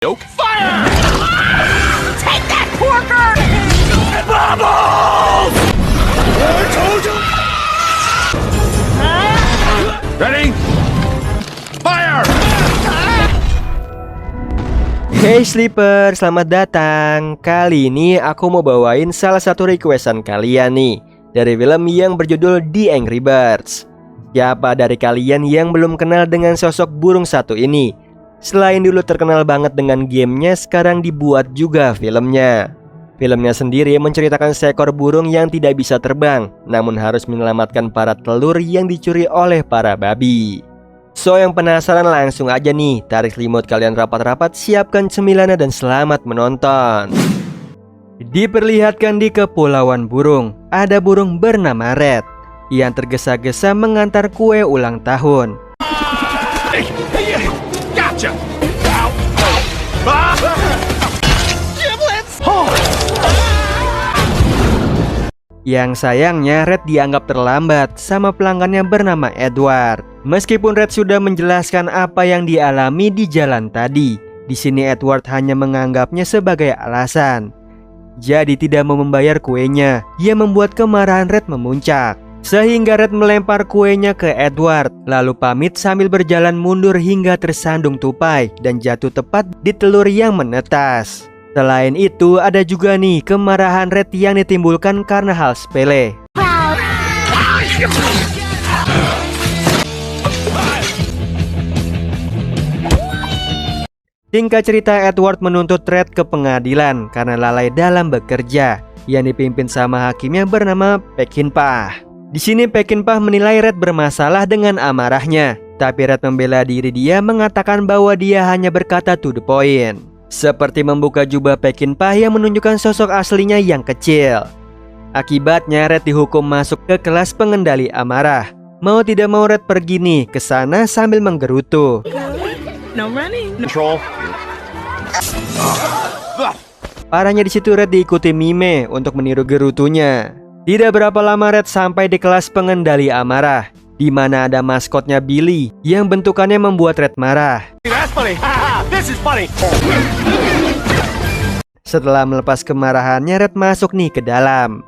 Nope. Fire! Take that, Porker! Bubbles! I told you! Ready? Fire! Hey Sleeper, selamat datang. Kali ini aku mau bawain salah satu requestan kalian nih, dari film yang berjudul The Angry Birds. Siapa dari kalian yang belum kenal dengan sosok burung satu ini? Selain dulu terkenal banget dengan gamenya, sekarang dibuat juga filmnya. Filmnya sendiri menceritakan seekor burung yang tidak bisa terbang, namun harus menyelamatkan para telur yang dicuri oleh para babi. So yang penasaran langsung aja nih, tarik remote kalian rapat-rapat, siapkan cemilannya dan selamat menonton. Diperlihatkan di Kepulauan Burung, ada burung bernama Red yang tergesa-gesa mengantar kue ulang tahun. Gotcha! Ow! Ah! Giblets! Yang sayangnya Red dianggap terlambat sama pelanggannya bernama Edward. Meskipun Red sudah menjelaskan apa yang dialami di jalan tadi, di sini Edward hanya menganggapnya sebagai alasan. Jadi tidak mau membayar kuenya, yang membuat kemarahan Red memuncak. Sehingga Red melempar kuenya ke Edward, lalu pamit sambil berjalan mundur hingga tersandung tupai dan jatuh tepat di telur yang menetas. Selain itu, ada juga nih kemarahan Red yang ditimbulkan karena hal sepele. Singkat cerita, Edward menuntut Red ke pengadilan karena lalai dalam bekerja, yang dipimpin sama hakimnya bernama Peckinpah. Di sini Peckinpah menilai Red bermasalah dengan amarahnya, tapi Red membela diri dia, mengatakan bahwa dia hanya berkata to the point. Seperti membuka jubah Peckinpah yang menunjukkan sosok aslinya yang kecil. Akibatnya Red dihukum masuk ke kelas pengendali amarah. Mau tidak mau Red pergi nih ke sana sambil menggerutu. No running. Control. Parahnya di situ Red diikuti Mime untuk meniru gerutunya. Tidak berapa lama Red sampai di kelas pengendali amarah, di mana ada maskotnya Billy yang bentukannya membuat Red marah. That's funny. This is funny. Setelah melepas kemarahannya, Red masuk nih ke dalam.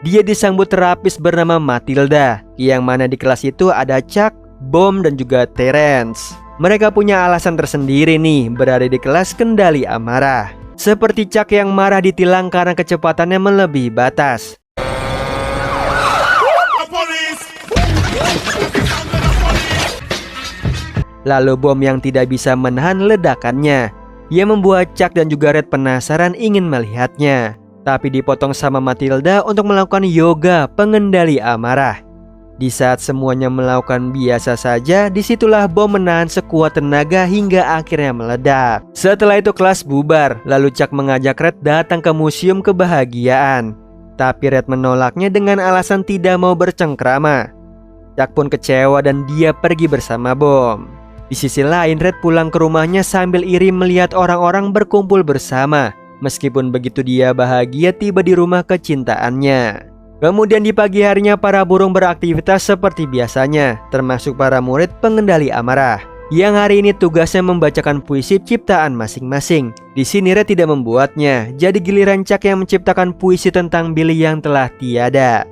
Dia disambut terapis bernama Matilda, yang mana di kelas itu ada Chuck, Bom, dan juga Terence. Mereka punya alasan tersendiri nih berada di kelas kendali amarah. Seperti Chuck yang marah ditilang karena kecepatannya melebihi batas. Lalu Bom yang tidak bisa menahan ledakannya, yang membuat Chuck dan juga Red penasaran ingin melihatnya. Tapi dipotong sama Matilda untuk melakukan yoga pengendali amarah. Di saat semuanya melakukan biasa saja, disitulah Bom menahan sekuat tenaga hingga akhirnya meledak. Setelah itu kelas bubar, lalu Chuck mengajak Red datang ke museum kebahagiaan. Tapi Red menolaknya dengan alasan tidak mau bercengkrama. Chuck pun kecewa dan dia pergi bersama Bom. Di sisi lain, Red pulang ke rumahnya sambil iri melihat orang-orang berkumpul bersama. Meskipun begitu dia bahagia tiba di rumah kecintaannya. Kemudian di pagi harinya para burung beraktivitas seperti biasanya, termasuk para murid pengendali amarah, yang hari ini tugasnya membacakan puisi ciptaan masing-masing. Di sini Red tidak membuatnya, jadi giliran Chuck yang menciptakan puisi tentang Billy yang telah tiada.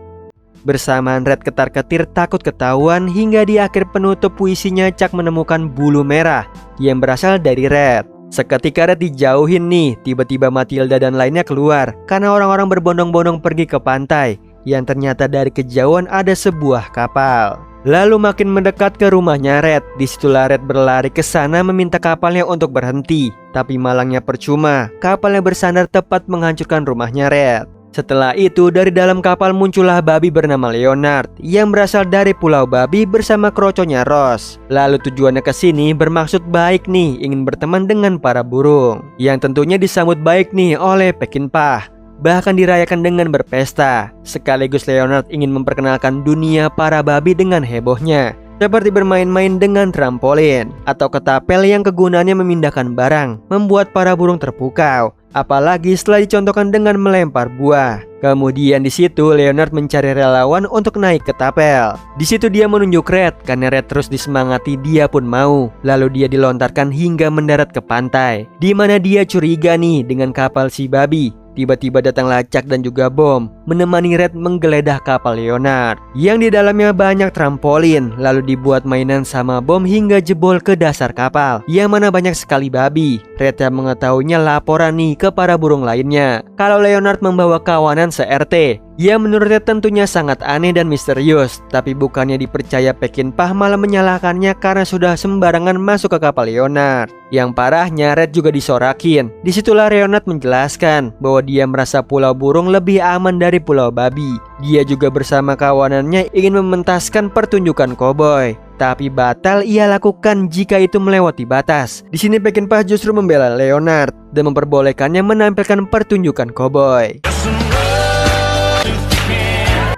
Bersamaan Red ketar-ketir takut ketahuan, hingga di akhir penutup puisinya Chuck menemukan bulu merah yang berasal dari Red. Seketika Red dijauhin nih, tiba-tiba Matilda dan lainnya keluar karena orang-orang berbondong-bondong pergi ke pantai, yang ternyata dari kejauhan ada sebuah kapal. Lalu makin mendekat ke rumahnya Red. Disitulah Red berlari ke sana meminta kapalnya untuk berhenti, tapi malangnya percuma, kapalnya bersandar tepat menghancurkan rumahnya Red. Setelah itu dari dalam kapal muncullah babi bernama Leonard yang berasal dari Pulau Babi bersama kroconya Ross. Lalu tujuannya ke sini bermaksud baik nih, ingin berteman dengan para burung, yang tentunya disambut baik nih oleh Peckinpah. Bahkan dirayakan dengan berpesta. Sekaligus Leonard ingin memperkenalkan dunia para babi dengan hebohnya. seperti bermain-main dengan trampolin atau ketapel yang kegunaannya memindahkan barang, membuat para burung terpukau. Apalagi setelah dicontohkan dengan melempar buah. Kemudian di situ Leonard mencari relawan untuk naik ke tapel. Di situ dia menunjuk Red, karena Red terus disemangati, dia pun mau. Lalu dia dilontarkan hingga mendarat ke pantai, di mana dia curiga nih dengan kapal si babi. Tiba-tiba datanglah Chuck dan juga Bom menemani Red menggeledah kapal Leonard yang di dalamnya banyak trampolin. Lalu dibuat mainan sama Bom hingga jebol ke dasar kapal yang mana banyak sekali babi. Red yang mengetahuinya laporan nih ke para burung lainnya kalau Leonard membawa kawanan se-RT. Ya menurutnya tentunya sangat aneh dan misterius, tapi bukannya dipercaya Peckinpah malah menyalahkannya karena sudah sembarangan masuk ke kapal Leonard. Yang parahnya Red juga disorakin. Disitulah Leonard menjelaskan bahwa dia merasa pulau burung lebih aman dari pulau babi. Dia juga bersama kawanannya ingin mementaskan pertunjukan koboi, tapi batal ia lakukan jika itu melewati batas. Di sini Peckinpah justru membela Leonard dan memperbolehkannya menampilkan pertunjukan koboi.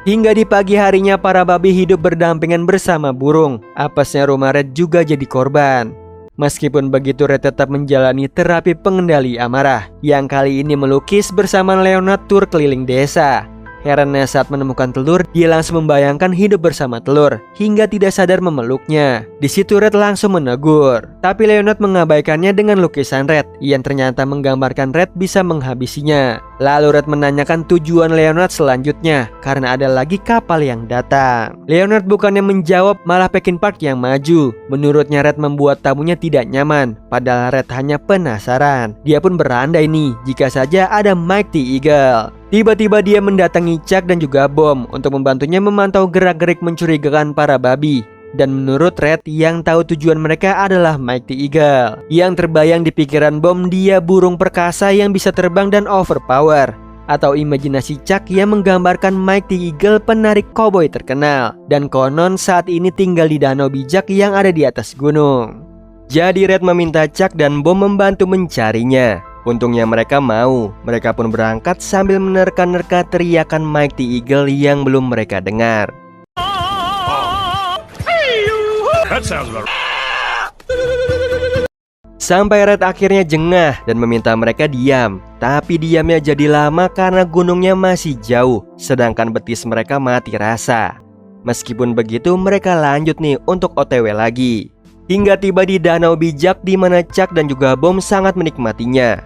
Hingga di pagi harinya para babi hidup berdampingan bersama burung. Apesnya rumah Red juga jadi korban. Meskipun begitu, Red tetap menjalani terapi pengendali amarah yang kali ini melukis bersama Leonard tur keliling desa. Herannya saat menemukan telur, dia langsung membayangkan hidup bersama telur hingga tidak sadar memeluknya. Di situ Red langsung menegur, tapi Leonard mengabaikannya dengan lukisan Red yang ternyata menggambarkan Red bisa menghabisinya. Lalu Red menanyakan tujuan Leonard selanjutnya karena ada lagi kapal yang datang. Leonard bukannya menjawab, malah Peckinpah yang maju. Menurutnya Red membuat tamunya tidak nyaman, padahal Red hanya penasaran. Dia pun berandai nih jika saja ada Mike the Eagle. Tiba-tiba dia mendatangi Chuck dan juga Bom untuk membantunya memantau gerak-gerik mencurigakan para babi. Dan menurut Red, yang tahu tujuan mereka adalah Mike the Eagle. Yang terbayang di pikiran Bom, dia burung perkasa yang bisa terbang dan overpower. Atau imajinasi Chuck yang menggambarkan Mike the Eagle penarik koboi terkenal. Dan konon saat ini tinggal di danau bijak yang ada di atas gunung. Jadi Red meminta Chuck dan Bom membantu mencarinya. Untungnya mereka mau. Mereka pun berangkat sambil menerka-nerka teriakan Mike the Eagle yang belum mereka dengar. That sounds about Sampai Red akhirnya jengah dan meminta mereka diam. Tapi diamnya jadi lama karena gunungnya masih jauh, sedangkan betis mereka mati rasa. Meskipun begitu, mereka lanjut nih untuk OTW lagi. Hingga tiba di danau bijak di mana Chuck dan juga Bom sangat menikmatinya.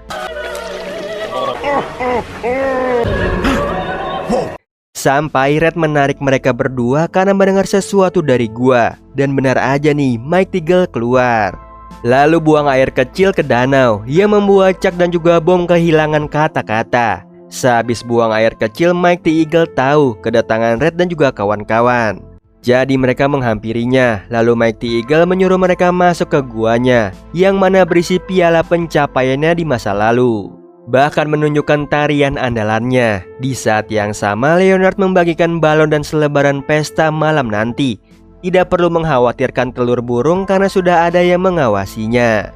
Sampai Red menarik mereka berdua karena mendengar sesuatu dari gua. Dan benar aja nih, Mike the Eagle keluar. Lalu buang air kecil ke danau yang membuat Chuck dan juga Bom kehilangan kata-kata. Sehabis buang air kecil, Mike the Eagle tahu kedatangan Red dan juga kawan-kawan. Jadi mereka menghampirinya. Lalu Mike the Eagle menyuruh mereka masuk ke guanya yang mana berisi piala pencapaiannya di masa lalu. Bahkan menunjukkan tarian andalannya. Di saat yang sama Leonard membagikan balon dan selebaran pesta malam nanti. Tidak perlu mengkhawatirkan telur burung karena sudah ada yang mengawasinya.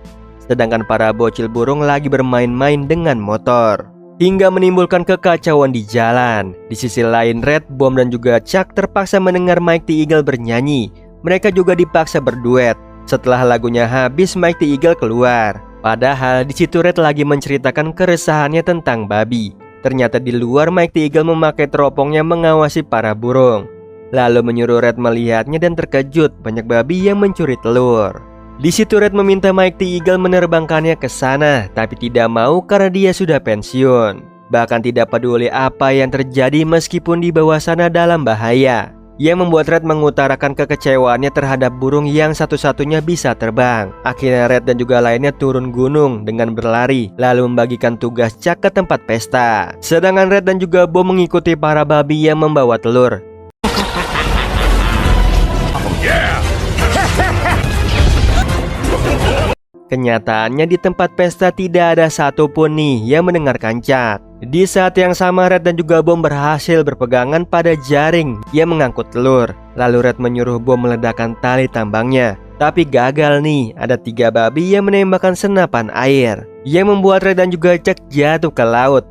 Sedangkan para bocil burung lagi bermain-main dengan motor hingga menimbulkan kekacauan di jalan. Di sisi lain Red, Bom dan juga Chuck terpaksa mendengar Mike the Eagle bernyanyi. Mereka juga dipaksa berduet. Setelah lagunya habis, Mike the Eagle keluar. Padahal di situ Red lagi menceritakan keresahannya tentang babi. Ternyata di luar Mike the Eagle memakai teropongnya mengawasi para burung. Lalu menyuruh Red melihatnya dan terkejut banyak babi yang mencuri telur. Di situ Red meminta Mike the Eagle menerbangkannya ke sana, tapi tidak mau karena dia sudah pensiun. Bahkan tidak peduli apa yang terjadi meskipun di bawah sana dalam bahaya. Yang membuat Red mengutarakan kekecewaannya terhadap burung yang satu-satunya bisa terbang. Akhirnya Red dan juga lainnya turun gunung dengan berlari, lalu membagikan tugas Chuck ke tempat pesta. Sedangkan Red dan juga Bom mengikuti para babi yang membawa telur. Kenyataannya di tempat pesta tidak ada satupun nih yang mendengarkan Chuck. Di saat yang sama Red dan juga Bom berhasil berpegangan pada jaring yang mengangkut telur. Lalu Red menyuruh Bom meledakkan tali tambangnya. Tapi gagal nih, ada 3 babi yang menembakkan senapan air yang membuat Red dan juga Chuck jatuh ke laut.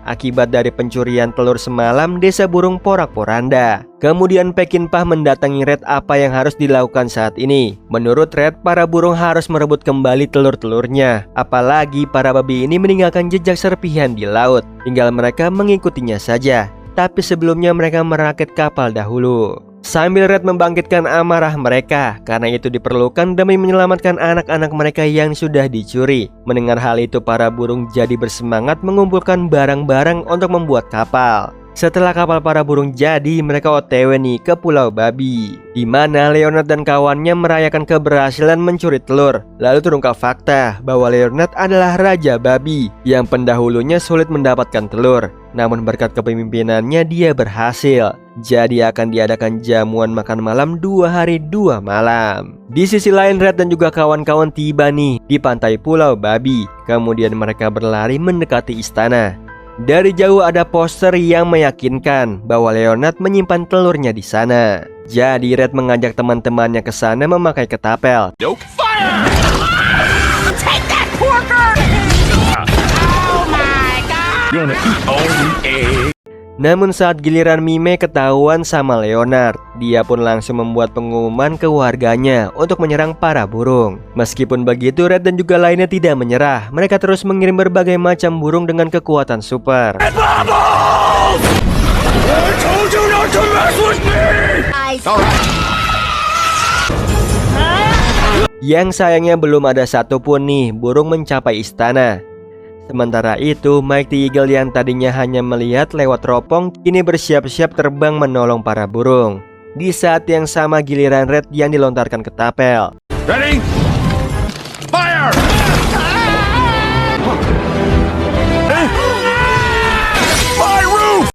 akibat dari pencurian telur semalam desa burung porak-poranda. Kemudian Pekinpah mendatangi Red apa yang harus dilakukan saat ini. Menurut Red, para burung harus merebut kembali telur-telurnya. Apalagi para babi ini meninggalkan jejak serpihan di laut. Tinggal mereka mengikutinya saja. Tapi sebelumnya mereka merakit kapal dahulu. Sambil Red membangkitkan amarah mereka, karena itu diperlukan demi menyelamatkan anak-anak mereka yang sudah dicuri. Mendengar hal itu, para burung jadi bersemangat mengumpulkan barang-barang untuk membuat kapal. Setelah kapal para burung jadi, mereka OTW nih ke Pulau Babi, di mana Leonard dan kawannya merayakan keberhasilan mencuri telur. Lalu terungkap fakta bahwa Leonard adalah Raja Babi yang pendahulunya sulit mendapatkan telur. Namun berkat kepemimpinannya dia berhasil. Jadi akan diadakan jamuan makan malam 2 hari 2 malam. Di sisi lain, Red dan juga kawan-kawan tiba nih di pantai Pulau Babi. Kemudian mereka berlari mendekati istana. Dari jauh ada poster yang meyakinkan bahwa Leonard menyimpan telurnya di sana. Jadi Red mengajak teman-temannya ke sana memakai ketapel. Nope. Fire! Take that, Porker! Oh my God! Gonna eat all the egg. Namun saat giliran Mime ketahuan sama Leonard, dia pun langsung membuat pengumuman ke warganya untuk menyerang para burung. Meskipun begitu, Red dan juga lainnya tidak menyerah. Mereka terus mengirim berbagai macam burung dengan kekuatan super. I told you not to mess with me! Yang sayangnya belum ada satupun nih burung mencapai istana. Sementara itu, Mike the Eagle yang tadinya hanya melihat lewat teropong, kini bersiap-siap terbang menolong para burung. Di saat yang sama giliran Red yang dilontarkan ketapel. Ready? Fire! My roof!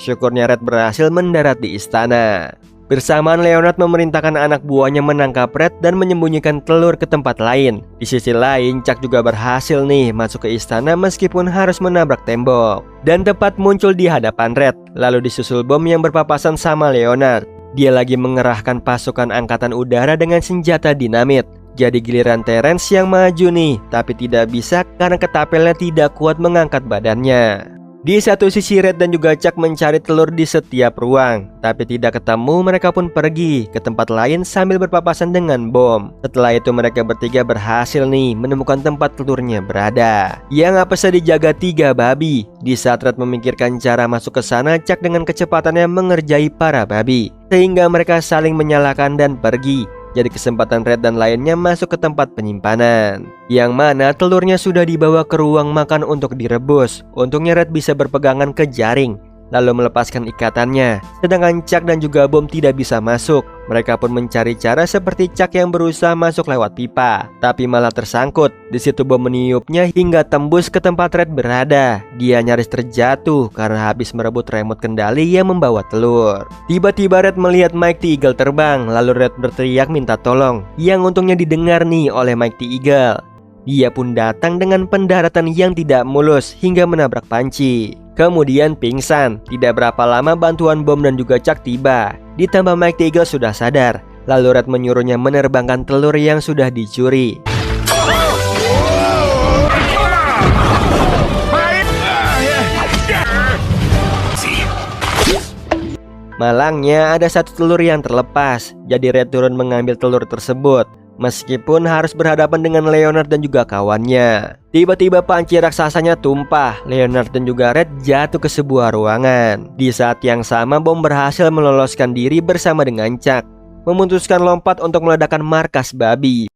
Syukurnya Red berhasil mendarat di istana. Bersamaan Leonard memerintahkan anak buahnya menangkap Red dan menyembunyikan telur ke tempat lain. Di sisi lain, Chuck juga berhasil nih masuk ke istana meskipun harus menabrak tembok. Dan tepat muncul di hadapan Red, lalu disusul bom yang berpapasan sama Leonard. Dia lagi mengerahkan pasukan angkatan udara dengan senjata dinamit. Jadi giliran Terence yang maju nih, tapi tidak bisa karena ketapelnya tidak kuat mengangkat badannya. Di satu sisi Red dan juga Chuck mencari telur di setiap ruang, tapi tidak ketemu. Mereka pun pergi ke tempat lain sambil berpapasan dengan bom. Setelah itu mereka bertiga berhasil nih menemukan tempat telurnya berada, yang apesnya dijaga 3 babi. Di saat Red memikirkan cara masuk ke sana, Chuck dengan kecepatannya mengerjai para babi, sehingga mereka saling menyalahkan dan pergi. Jadi kesempatan Red dan lainnya masuk ke tempat penyimpanan, yang mana telurnya sudah dibawa ke ruang makan untuk direbus. Untungnya Red bisa berpegangan ke jaring, lalu melepaskan ikatannya. Sedangkan Chuck dan juga bom tidak bisa masuk. Mereka pun mencari cara seperti Chuck yang berusaha masuk lewat pipa, tapi malah tersangkut. Di situ bom meniupnya hingga tembus ke tempat Red berada. Dia nyaris terjatuh karena habis merebut remote kendali yang membawa telur. Tiba-tiba Red melihat Mike the Eagle terbang, lalu Red berteriak minta tolong, yang untungnya didengar nih oleh Mike the Eagle. Dia pun datang dengan pendaratan yang tidak mulus hingga menabrak panci. Kemudian pingsan. Tidak berapa lama bantuan bom dan juga Chuck tiba. Ditambah Mike the Eagle sudah sadar. Lalu Red menyuruhnya menerbangkan telur yang sudah dicuri. Malangnya ada satu telur yang terlepas. Jadi Red turun mengambil telur tersebut, meskipun harus berhadapan dengan Leonard dan juga kawannya. Tiba-tiba panci raksasanya tumpah. Leonard dan juga Red jatuh ke sebuah ruangan. Di saat yang sama bom berhasil meloloskan diri bersama dengan Chuck, memutuskan lompat untuk meledakkan markas babi.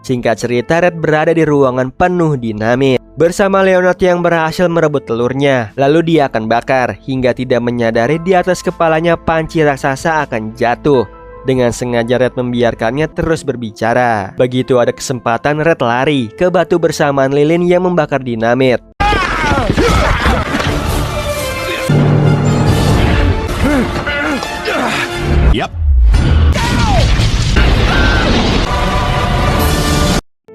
Singkat cerita, Red berada di ruangan penuh dinamit bersama Leonard yang berhasil merebut telurnya. Lalu dia akan bakar hingga tidak menyadari di atas kepalanya panci raksasa akan jatuh. Dengan sengaja Red membiarkannya terus berbicara. Begitu ada kesempatan, Red lari ke batu bersamaan lilin yang membakar dinamit. Yep.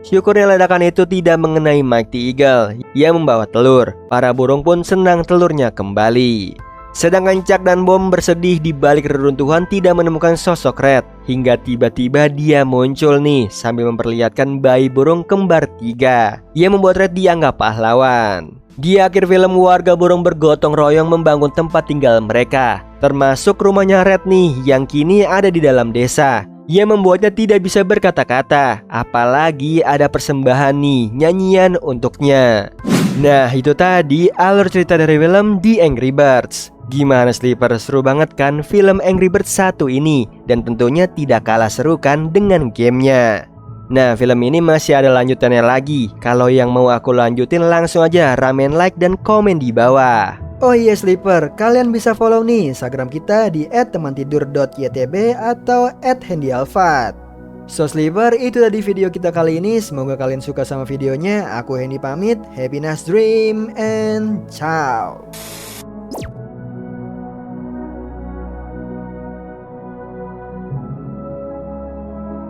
Syukurnya ledakan itu tidak mengenai Mike the Eagle yang membawa telur. Para burung pun senang telurnya kembali. Sedangkan Chuck dan Bom bersedih di balik reruntuhan tidak menemukan sosok Red. Hingga tiba-tiba dia muncul nih sambil memperlihatkan bayi burung kembar 3 yang membuat Red dianggap pahlawan. Di akhir film, warga burung bergotong royong membangun tempat tinggal mereka, termasuk rumahnya Red nih yang kini ada di dalam desa. Ia membuatnya tidak bisa berkata-kata, apalagi ada persembahan nih, nyanyian untuknya. Nah, itu tadi alur cerita dari film The Angry Birds. Gimana Sleeper, seru banget kan film Angry Birds 1 ini? Dan tentunya tidak kalah seru kan dengan gamenya. Nah, film ini masih ada lanjutannya lagi. Kalau yang mau aku lanjutin langsung aja ramen like dan komen di bawah. Oh iya Sleeper, kalian bisa follow nih Instagram kita di @temantidur.ytb atau @handyalfat. So Sleeper, itu tadi video kita kali ini. Semoga kalian suka sama videonya. Aku Hendy pamit. Happy nice dream and ciao.